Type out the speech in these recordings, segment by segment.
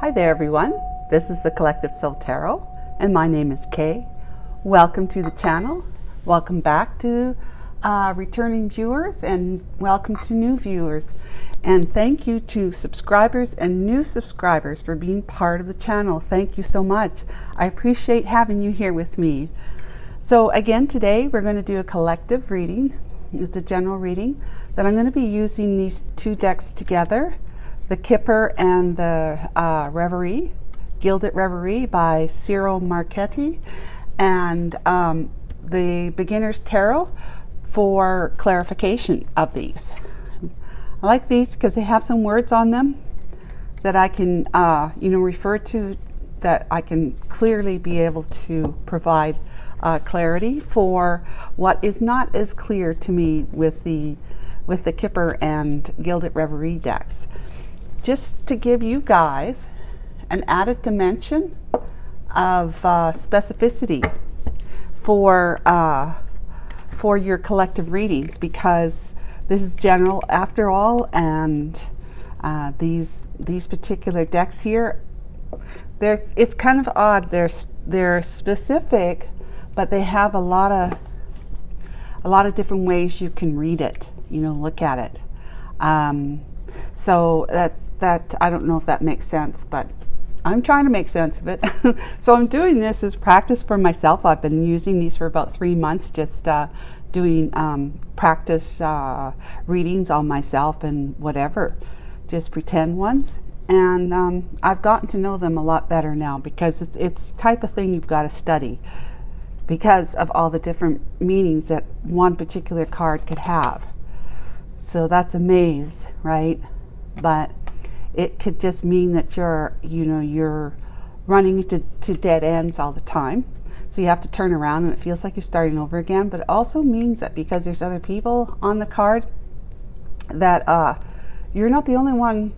Hi there everyone, this is the Collective Soul Tarot and my name is Kay. Welcome to the channel, welcome back to returning viewers and welcome to new viewers. And thank you to subscribers and new subscribers for being part of the channel. Thank you so much. I appreciate having you here with me. So again, today we're going to do a collective reading. It's a general reading that I'm going to be using these two decks together. The Kipper and the Reverie, Gilded Reverie by Seer Marchetti, and the Beginner's Tarot for clarification of these. I like these because they have some words on them that I can refer to, that I can clearly be able to provide clarity for what is not as clear to me with the Kipper and Gilded Reverie decks. Just to give you guys an added dimension of specificity for your collective readings, because this is general after all, and these particular decks here, it's kind of odd. They're specific, but they have a lot of different ways you can read it. Look at it. So that I don't know if that makes sense, but I'm trying to make sense of it. So I'm doing this as practice for myself. I've been using these for about 3 months, just doing practice readings on myself and whatever, just pretend ones. And I've gotten to know them a lot better now, because it's the type of thing you've got to study because of all the different meanings that one particular card could have. So that's a maze, right? But it could just mean that you're running into dead ends all the time. So you have to turn around and it feels like you're starting over again. But it also means that because there's other people on the card, that you're not the only one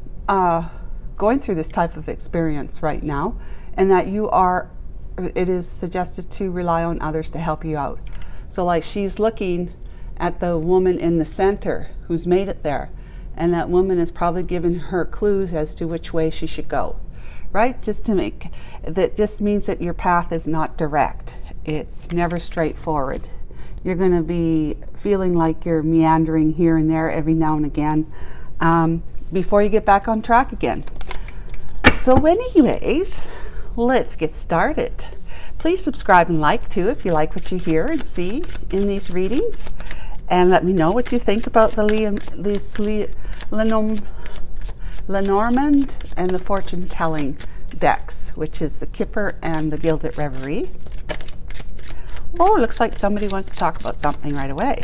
going through this type of experience right now, and that it is suggested to rely on others to help you out. So like, she's looking at the woman in the center who's made it there, and that woman is probably giving her clues as to which way she should go, right? Just means that your path is not direct. It's never straightforward. You're going to be feeling like you're meandering here and there every now and again before you get back on track again. So anyways, let's get started. Please subscribe and like too if you like what you hear and see in these readings. And let me know what you think about the Lenormand and the Fortune Telling decks, which is the Kipper and the Gilded Reverie. Oh, looks like somebody wants to talk about something right away.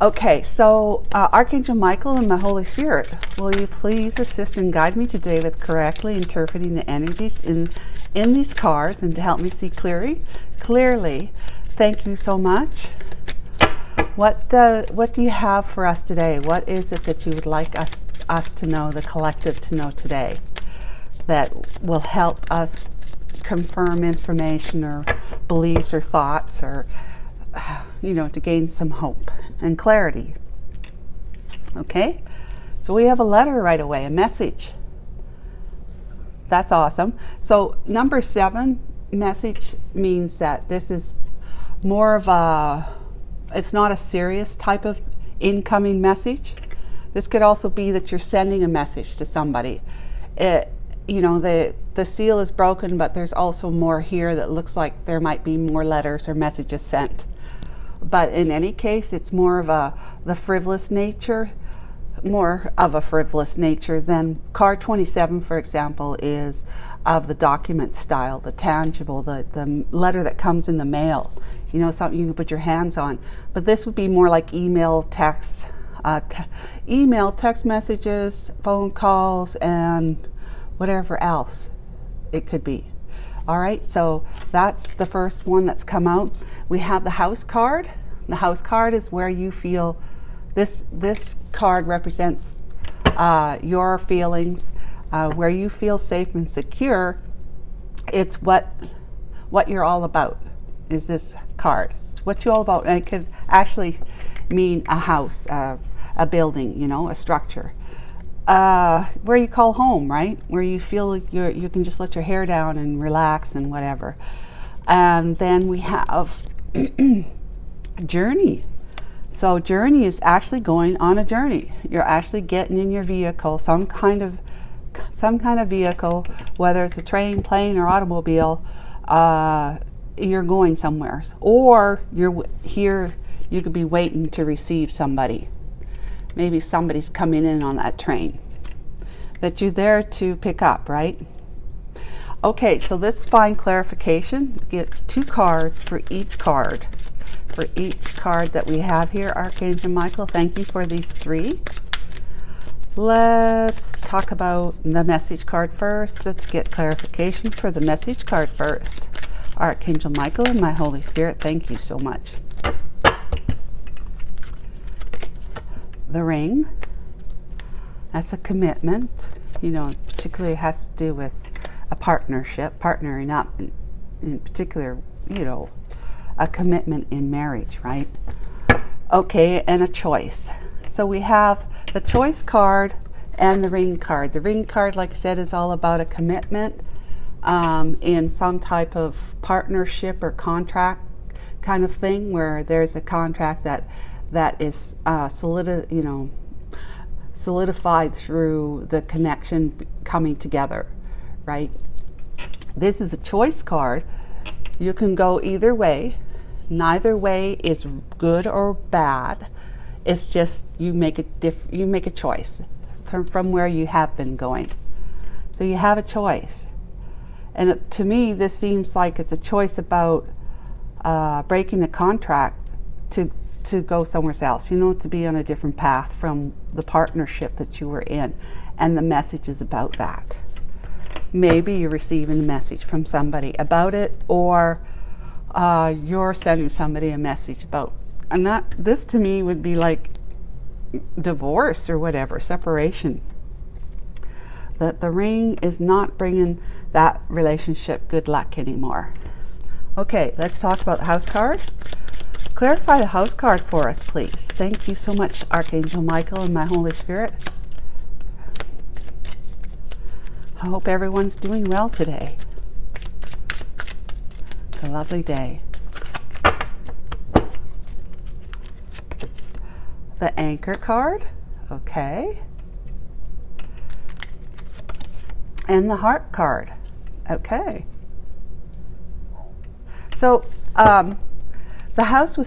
Okay, so Archangel Michael and the Holy Spirit, will you please assist and guide me today with correctly interpreting the energies in these cards and to help me see clearly? Thank you so much. What do you have for us today? What is it that you would like us to know, the collective to know today, that will help us confirm information or beliefs or thoughts, or to gain some hope and clarity? Okay, so we have a letter right away, a message. That's awesome. So number 7, message, means that this is more of it's not a serious type of incoming message. This could also be that you're sending a message to somebody. The seal is broken, but there's also more here that looks like there might be more letters or messages sent. But in any case, it's more of the frivolous nature, more of a frivolous nature than card 27, for example, is of the document style, the tangible, the letter that comes in the mail, something you can put your hands on. But this would be more like email, text messages, phone calls, and whatever else it could be. All right, so that's the first one that's come out. We have the House card. The House card is where you feel this card represents your feelings, where you feel safe and secure. It's what you're all about, is this card. It's what you're all about, and it could actually mean a house, a building, a structure. where you call home, right? Where you feel like you can just let your hair down and relax and whatever. And then we have journey. So journey is actually going on a journey. You're actually getting in your vehicle, some kind of vehicle, whether it's a train, plane, or automobile. You're going somewhere, or you're here. You could be waiting to receive somebody. Maybe somebody's coming in on that train that you're there to pick up, right? Okay, so let's find clarification. Get 2 cards for each card. For each card that we have here, Archangel Michael, thank you for these 3. Let's talk about the message card first. Let's get clarification for the message card first. Archangel Michael and my Holy Spirit, thank you so much. The ring, that's a commitment, particularly has to do with a partnership, partnering up, in particular, a commitment in marriage, right? Okay, and a choice. So we have the choice card and the ring card. The ring card, like I said, is all about a commitment in some type of partnership or contract kind of thing, where there's a contract that is solidified through the connection coming together, right? This is a choice card. You can go either way. Neither way is good or bad. It's just you make a choice from where you have been going. So you have a choice. And to me, this seems like it's a choice about breaking a contract to go somewhere else, to be on a different path from the partnership that you were in. And the message is about that. Maybe you're receiving a message from somebody about it, or you're sending somebody a message about, and this to me would be like divorce or whatever, separation. That the ring is not bringing that relationship good luck anymore. Okay, let's talk about the house card. Clarify the house card for us, please. Thank you so much, Archangel Michael and my Holy Spirit. I hope everyone's doing well today. It's a lovely day. The anchor card, okay. And the heart card, okay. So the house was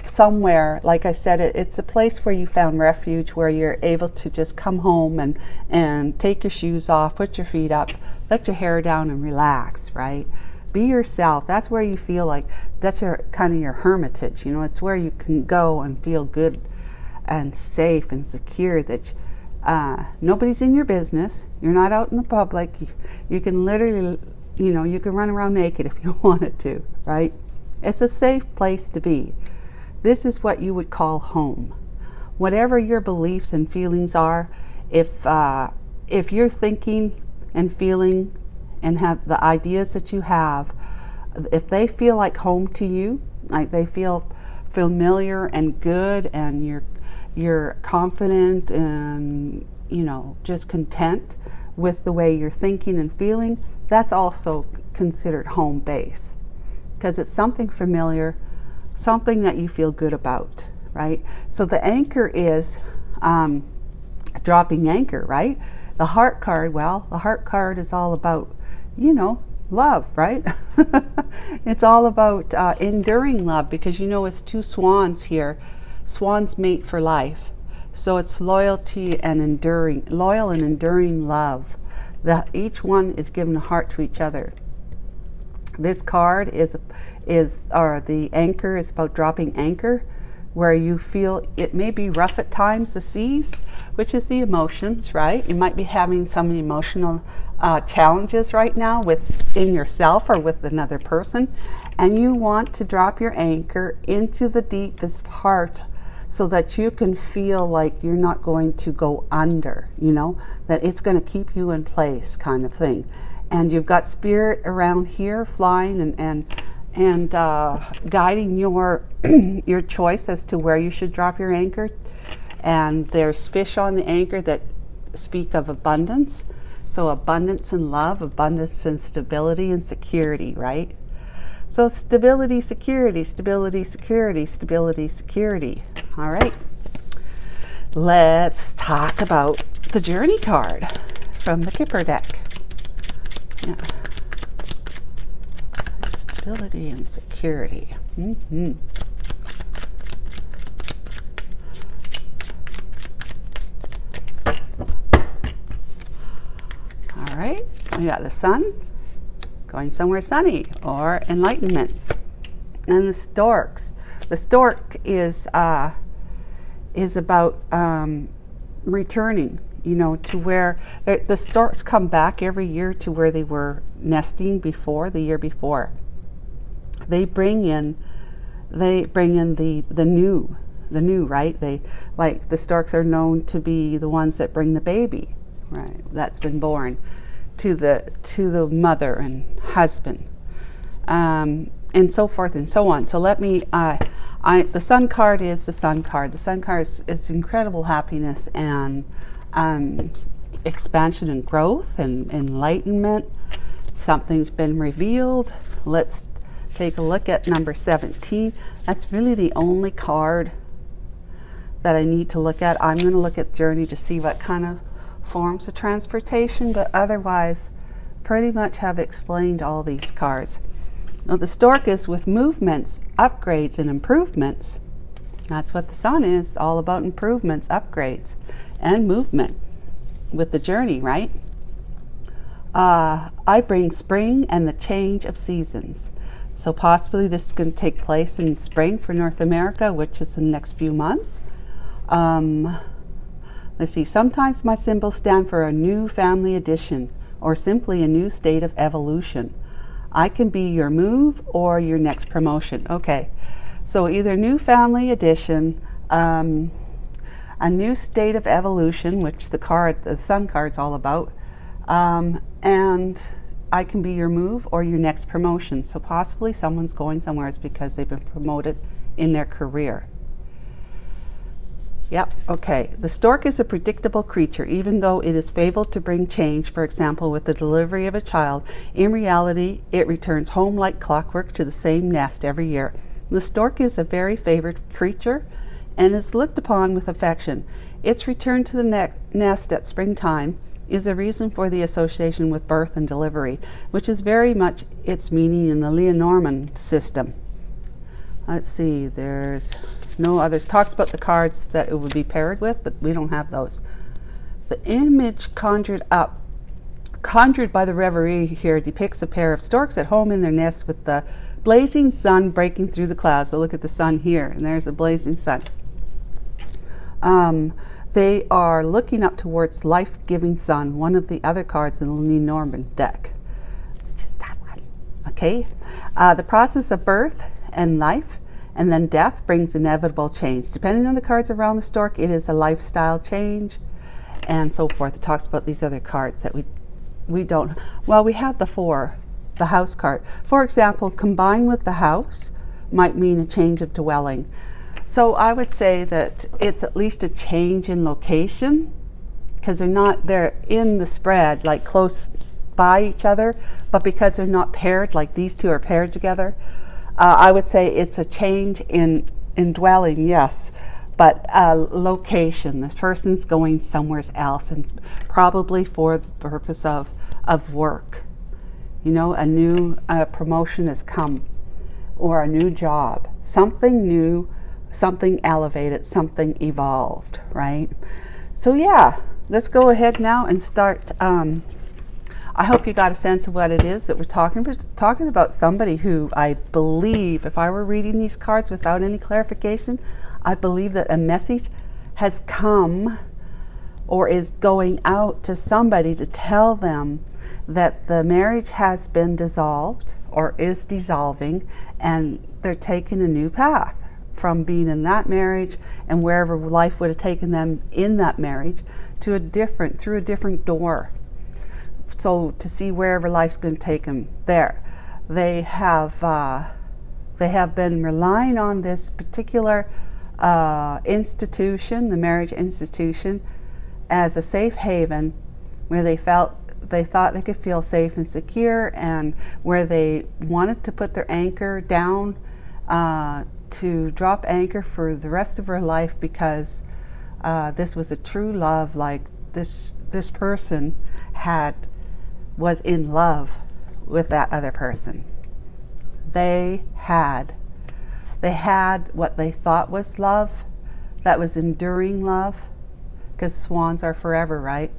somewhere, like I said, it's a place where you found refuge, where you're able to just come home and take your shoes off, put your feet up, let your hair down and relax, right? Be yourself. That's where you feel like, that's your kind of your hermitage, it's where you can go and feel good and safe and secure, that nobody's in your business. You're not out in the public. You can literally, you can run around naked if you wanted to, right? It's a safe place to be. This is what you would call home. Whatever your beliefs and feelings are, if you're thinking and feeling and have the ideas that you have, if they feel like home to you, like they feel familiar and good, and you're confident and just content with the way you're thinking and feeling, that's also considered home base, because it's something familiar, something that you feel good about, right? So the anchor is dropping anchor, right? The heart card, the heart card is all about, love, right? It's all about enduring love, because it's 2 swans here. Swans mate for life. So it's loyalty and loyal and enduring love. That each one is giving a heart to each other. This card or the anchor is about dropping anchor, where you feel it may be rough at times, the seas, which is the emotions, right? You might be having some emotional challenges right now within yourself or with another person, and you want to drop your anchor into the deepest part, so that you can feel like you're not going to go under, that it's going to keep you in place, kind of thing. And you've got spirit around here flying and guiding your your choice as to where you should drop your anchor. And there's fish on the anchor that speak of abundance. So abundance and love, abundance and stability and security, right? So stability, security, stability, security, stability, security. All right. Let's talk about the Journey card from the Kipper deck. Yeah. Stability and security. Mm-hmm. All right. We got the Sun going somewhere sunny, or enlightenment. And the storks. The stork is about returning, to where the storks come back every year to where they were nesting before, the year before. They bring in the new, right? They, like, the storks are known to be the ones that bring the baby, right? That's been born to the mother and husband, and so forth and so on. So let me, the Sun card is the Sun card. The Sun card is incredible happiness and expansion and growth and enlightenment. Something's been revealed. Let's take a look at number 17. That's really the only card that I need to look at. I'm going to look at Journey to see what kind of forms of transportation, but otherwise pretty much have explained all these cards. Now, the stork is with movements, upgrades, and improvements. That's what the Sun is, all about improvements, upgrades, and movement with the Journey, right? I bring spring and the change of seasons. So possibly this is going to take place in spring for North America, which is the next few months. Let's see, sometimes my symbols stand for a new family addition or simply a new state of evolution. I can be your move or your next promotion. Okay, so either new family addition, a new state of evolution, which the Sun card's all about, and I can be your move or your next promotion. So possibly someone's going somewhere it's because they've been promoted in their career. Yep, okay. The stork is a predictable creature, even though it is fabled to bring change, for example, with the delivery of a child. In reality, it returns home like clockwork to the same nest every year. The stork is a very favored creature and is looked upon with affection. Its return to the nest at springtime is a reason for the association with birth and delivery, which is very much its meaning in the Lenormand system. Let's see, there's no others. Talks about the cards that it would be paired with, but we don't have those. The image conjured by the reverie here depicts a pair of storks at home in their nest with the blazing sun breaking through the clouds. So look at the sun here, and there's a blazing sun. They are looking up towards life-giving sun, one of the other cards in the Lenormand deck, which is that one. Okay, the process of birth and life and then death brings inevitable change. Depending on the cards around the stork, it is a lifestyle change and so forth. It talks about these other cards that we don't, well, we have the house card. For example, combined with the house might mean a change of dwelling. So I would say that it's at least a change in location, because they're in the spread, like close by each other, but because they're not paired, like these two are paired together, I would say it's a change in dwelling, yes, but location. The person's going somewhere else, and probably for the purpose of work. A new promotion has come, or a new job, something new, something elevated, something evolved, right? So yeah, let's go ahead now and start. I hope you got a sense of what it is that we're talking about. Somebody who, I believe, if I were reading these cards without any clarification, I believe that a message has come or is going out to somebody to tell them that the marriage has been dissolved or is dissolving, and they're taking a new path from being in that marriage and wherever life would have taken them in that marriage to through a different door. So to see wherever life's going to take them there. They have been relying on this particular institution, the marriage institution, as a safe haven where they thought they could feel safe and secure, and where they wanted to put their anchor down, to drop anchor for the rest of her life, because this was a true love. Like this person was in love with that other person. They had what they thought was love, that was enduring love, because swans are forever, right?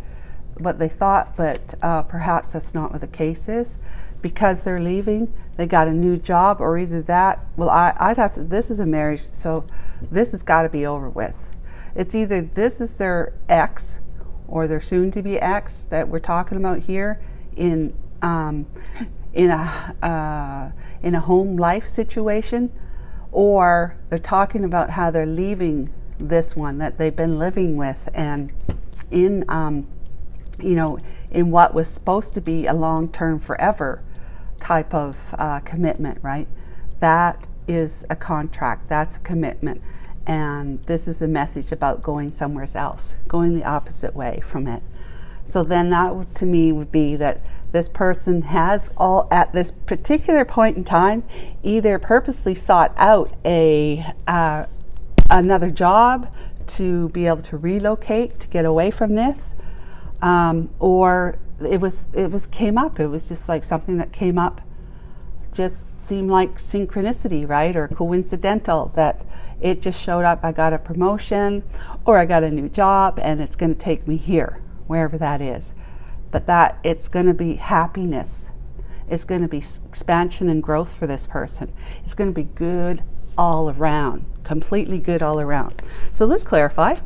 What they thought, but perhaps that's not what the case is. Because they're leaving, they got a new job, or either that, well, I'd have to, this is a marriage, so this has got to be over with. It's either this is their ex, or their soon-to-be ex that we're talking about here in a home life situation, or they're talking about how they're leaving this one that they've been living with, and in in what was supposed to be a long-term, forever type of commitment, right? That is a contract, that's a commitment, and this is a message about going somewhere else, going the opposite way from it. So then that to me would be that this person has all, at this particular point in time, either purposely sought out another job to be able to relocate, to get away from this, or it was came up. It was just like something that came up, just seemed like synchronicity, right? Or coincidental, that it just showed up. I got a promotion, or I got a new job, and it's going to take me here, wherever that is. But that it's going to be happiness. It's going to be expansion and growth for this person. It's going to be good all around, completely good all around. So let's clarify.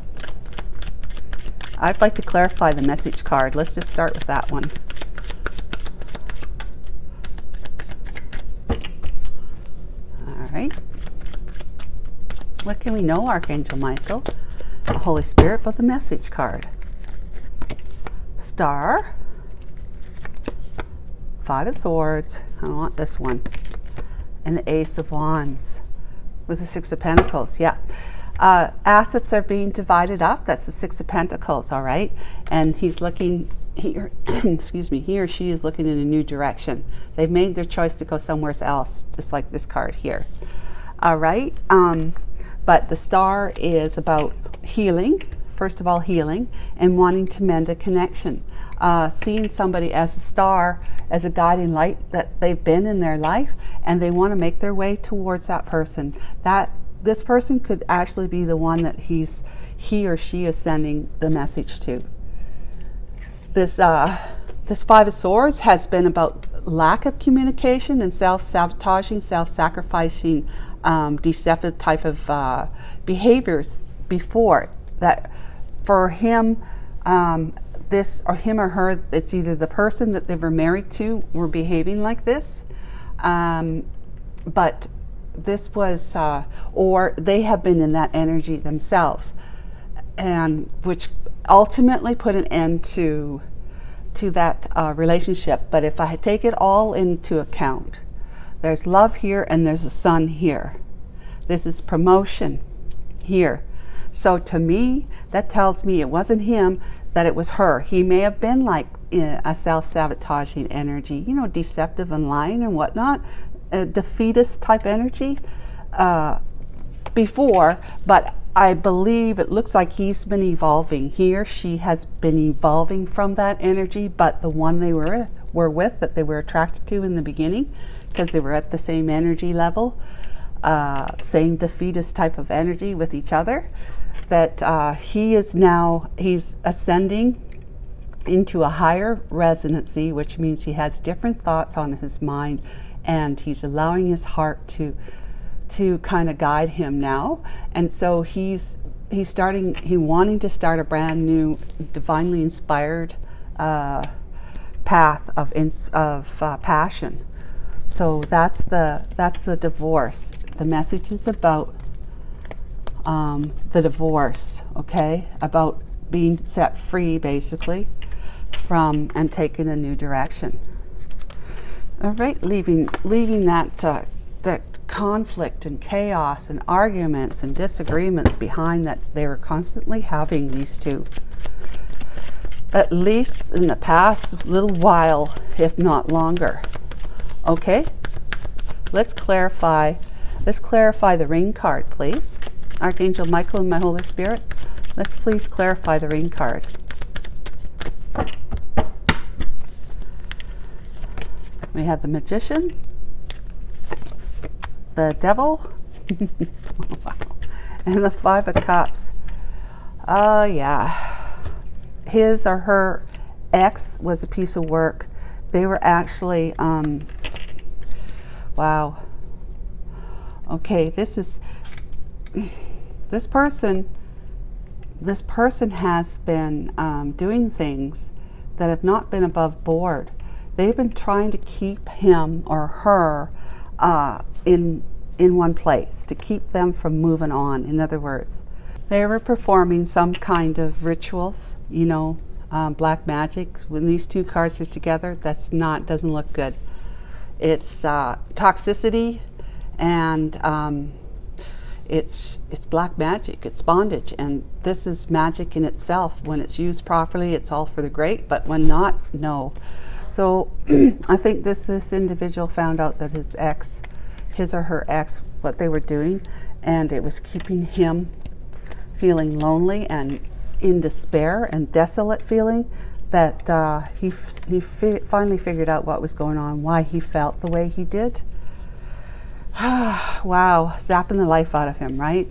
I'd like to clarify the message card. Let's just start with that one. All right. What can we know, Archangel Michael, the Holy Spirit, about the message card? Star, Five of Swords, I don't want this one, and the Ace of Wands with the Six of Pentacles. Yeah. Assets are being divided up. That's the Six of Pentacles, all right? And he's looking here, excuse me, he or she is looking in a new direction. They've made their choice to go somewhere else, just like this card here. All right? But the Star is about healing, first of all, healing, and wanting to mend a connection. Seeing somebody as a star, as a guiding light that they've been in their life, and they want to make their way towards that person. That this person could actually be the one that he or she is sending the message to. This Five of Swords has been about lack of communication and self-sabotaging, self-sacrificing, deceptive type of behaviors before. That for him, this or him or her, it's either the person that they were married to were behaving like this, but this was, or they have been in that energy themselves, and which ultimately put an end to that relationship. But if I take it all into account, there's love here and there's a sun here. This is promotion here. So to me, that tells me it wasn't him, that it was her. He may have been like a self-sabotaging energy, deceptive and lying and whatnot, a defeatist type energy before, but I believe it looks like he's been evolving. He or she has been evolving from that energy, but the one they were with, that they were attracted to in the beginning, because they were at the same energy level, same defeatist type of energy with each other, that he's ascending into a higher resonancy, which means he has different thoughts on his mind, and he's allowing his heart to kind of guide him now. And so he's wanting to start a brand new divinely inspired path of passion. So that's the divorce. The message is about the divorce, okay? About being set free, basically, from and taking a new direction. All right, leaving that conflict and chaos and arguments and disagreements behind that they were constantly having, these two. at least in the past little while, if not longer. Okay, let's clarify the ring card, please. Archangel Michael and my Holy Spirit, let's please clarify the ring card. We have the Magician, the Devil, and the Five of Cups. Oh yeah, his or her ex was a piece of work. They were actually, wow. Okay, this person has been doing things that have not been above board. They've been trying to keep him or her in one place, to keep them from moving on. In other words, they were performing some kind of rituals, you know, black magic. When these two cards are together, doesn't look good. It's toxicity, and it's black magic. It's bondage, and this is magic in itself. When it's used properly, it's all for the great, but when not, no. So I think this individual found out that his or her ex, what they were doing, and it was keeping him feeling lonely and in despair and desolate feeling, that he finally figured out what was going on, why he felt the way he did. Wow, zapping the life out of him, right?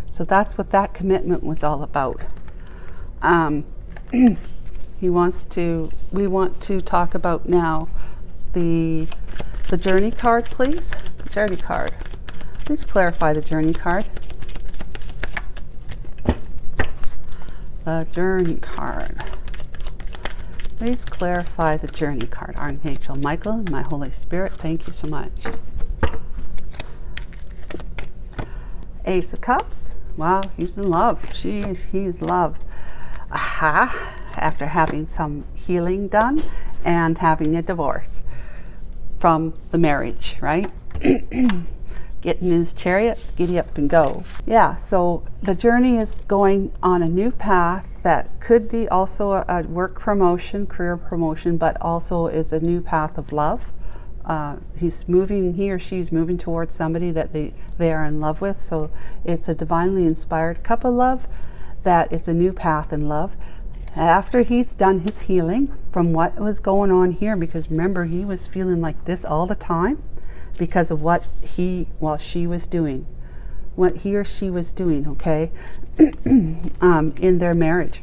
So that's what that commitment was all about. We want to talk about now the journey card, please. Journey card. Please clarify the journey card. The journey card. Please clarify the journey card. Archangel Michael and my Holy Spirit, thank you so much. Ace of Cups. Wow, he's in love. He's love. Aha. After having some healing done and having a divorce from the marriage, right? Getting in his chariot, giddy up and go. Yeah, so the journey is going on a new path that could be also a work promotion, career promotion, but also is a new path of love. He or she's moving towards somebody that they are in love with. So it's a divinely inspired cup of love, that it's a new path in love. After he's done his healing from what was going on here, because remember, he was feeling like this all the time because of what she was doing, what he or she was doing, okay, in their marriage.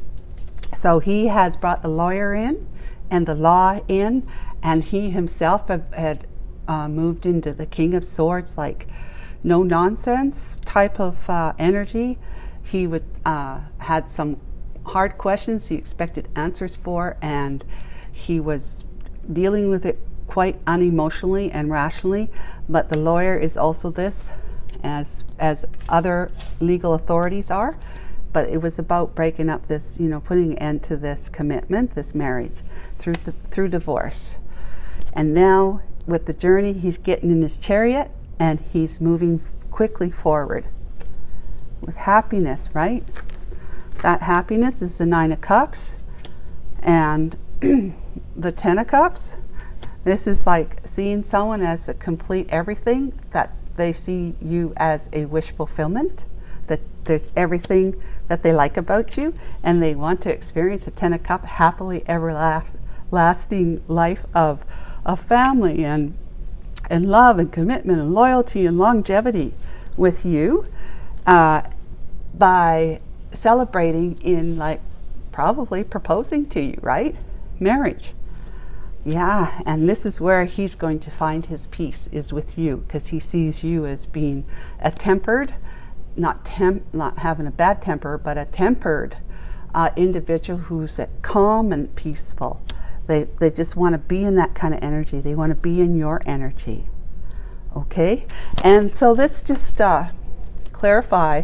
So he has brought the lawyer in and the law in, and he himself had moved into the King of Swords, like no nonsense type of energy. He had some hard questions he expected answers for, and he was dealing with it quite unemotionally and rationally. But the lawyer is also this, as other legal authorities are. But it was about breaking up this, putting an end to this commitment, this marriage, through divorce. And now with the journey, he's getting in his chariot and he's moving quickly forward with happiness, right? That happiness is the Nine of Cups and the Ten of Cups. This is like seeing someone as a complete everything, that they see you as a wish fulfillment, that there's everything that they like about you, and they want to experience a Ten of Cups, happily everlasting life of family and love and commitment and loyalty and longevity with you, by celebrating in, like, probably proposing to you, right? Marriage. Yeah, and this is where he's going to find his peace, is with you, because he sees you as being a tempered, not having a bad temper, but a tempered individual who's calm and peaceful. They just want to be in that kind of energy. They want to be in your energy. Okay? And so let's just clarify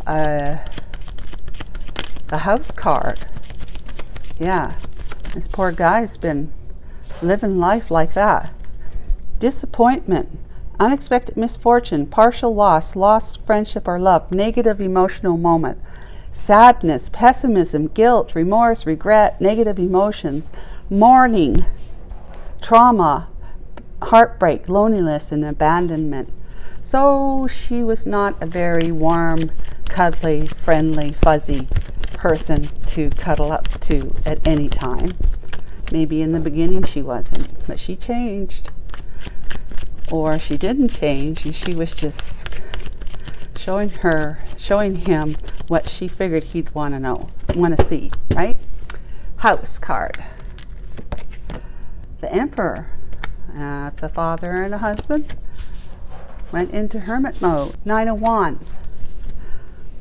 the House card. Yeah, this poor guy's been living life like that. Disappointment, unexpected misfortune, partial loss, lost friendship or love, negative emotional moment, sadness, pessimism, guilt, remorse, regret, negative emotions, mourning, trauma, heartbreak, loneliness, and abandonment. So she was not a very warm, cuddly, friendly, fuzzy person to cuddle up to at any time. Maybe in the beginning she wasn't, but she changed. Or she didn't change, and she was just showing him what she figured he'd want to see, right? House card. The Emperor. That's a father and a husband. Went into hermit mode. Nine of Wands.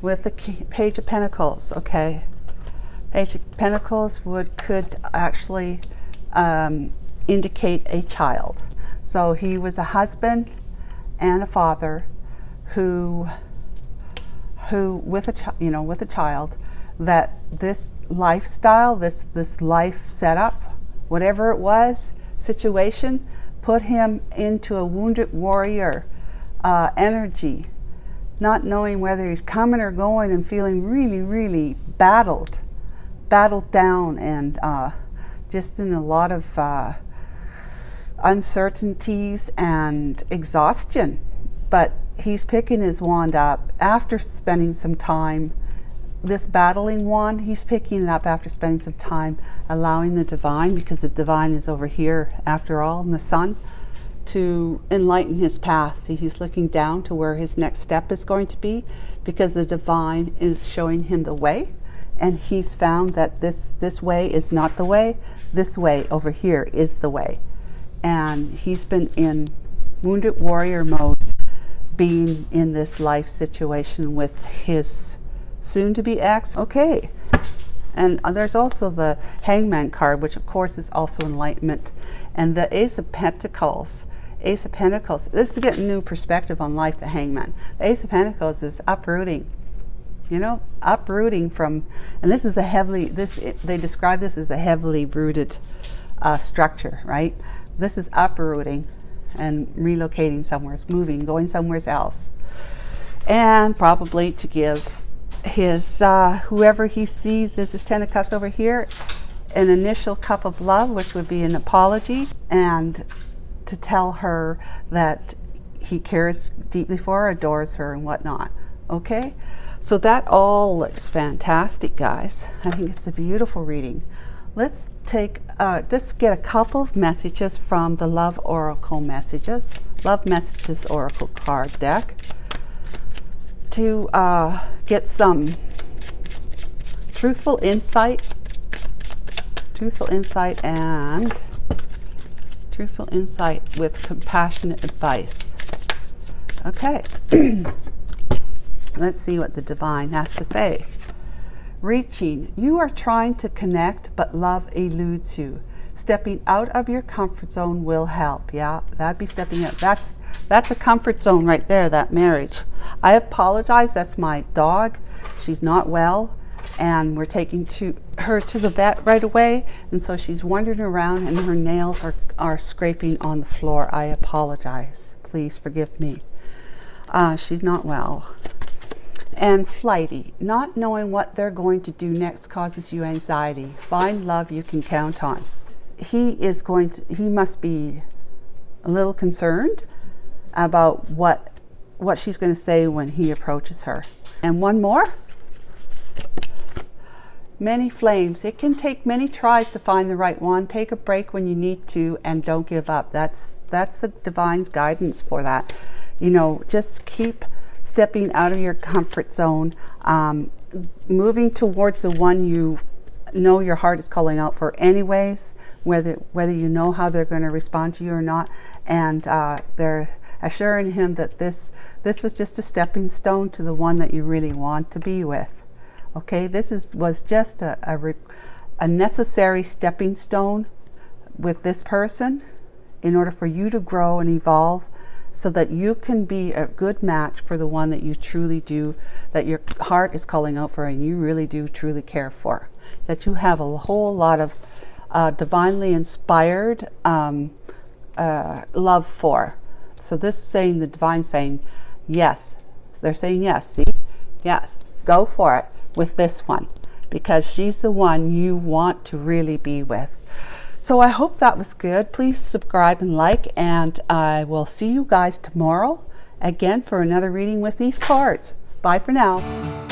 With the Page of Pentacles, okay? Page of Pentacles could actually indicate a child. So he was a husband and a father who with a child, that this lifestyle, this life setup, whatever it was, situation, put him into a wounded warrior energy, not knowing whether he's coming or going, and feeling really, really battled down, and just in a lot of uncertainties and exhaustion. But he's picking his wand up after spending some time, this battling wand, he's picking it up after spending some time allowing the divine, because the divine is over here after all, in the sun, to enlighten his path. See, he's looking down to where his next step is going to be, because the divine is showing him the way, and he's found that this way is not the way, this way over here is the way. And he's been in wounded warrior mode, being in this life situation with his soon-to-be ex. Okay. And there's also the Hangman card, which of course is also enlightenment. And the Ace of Pentacles. Ace of Pentacles. This is getting new perspective on life, the Hangman. The Ace of Pentacles is uprooting. Uprooting from, and this is a heavily, they describe this as a heavily rooted structure, right? This is uprooting and relocating somewhere, moving, going somewhere else. And probably to give his, whoever he sees as his Ten of Cups over here, an initial cup of love, which would be an apology, and to tell her that he cares deeply for her, adores her, and whatnot. Okay? So that all looks fantastic, guys. I think it's a beautiful reading. Let's get a couple of messages from the Love Oracle Messages, Love Messages Oracle card deck, to get some truthful insight with compassionate advice. Okay. Let's see what the divine has to say. Reaching. You are trying to connect, but love eludes you. Stepping out of your comfort zone will help. Yeah, that'd be stepping out. That's a comfort zone right there, that marriage. I apologize. That's my dog. She's not well, and we're taking her to the vet right away. And so she's wandering around, and her nails are scraping on the floor. I apologize. Please forgive me. She's not well. And flighty. Not knowing what they're going to do next causes you anxiety. Find love you can count on. He must be a little concerned about what she's going to say when he approaches her. And one more. Many flames. It can take many tries to find the right one. Take a break when you need to, and don't give up. That's the divine's guidance for that. Just keep stepping out of your comfort zone, moving towards the one you know your heart is calling out for anyways, whether you know how they're going to respond to you or not. And they're assuring him that this was just a stepping stone to the one that you really want to be with. Okay, this was just a necessary stepping stone with this person in order for you to grow and evolve, so that you can be a good match for the one that you truly do, that your heart is calling out for and you really do truly care for, that you have a whole lot of divinely inspired love for. So this is saying, the divine saying, yes. They're saying yes, see? Yes, go for it. with this one, because she's the one you want to really be with. So I hope that was good. Please subscribe and like, and I will see you guys tomorrow again for another reading with these cards. Bye for now.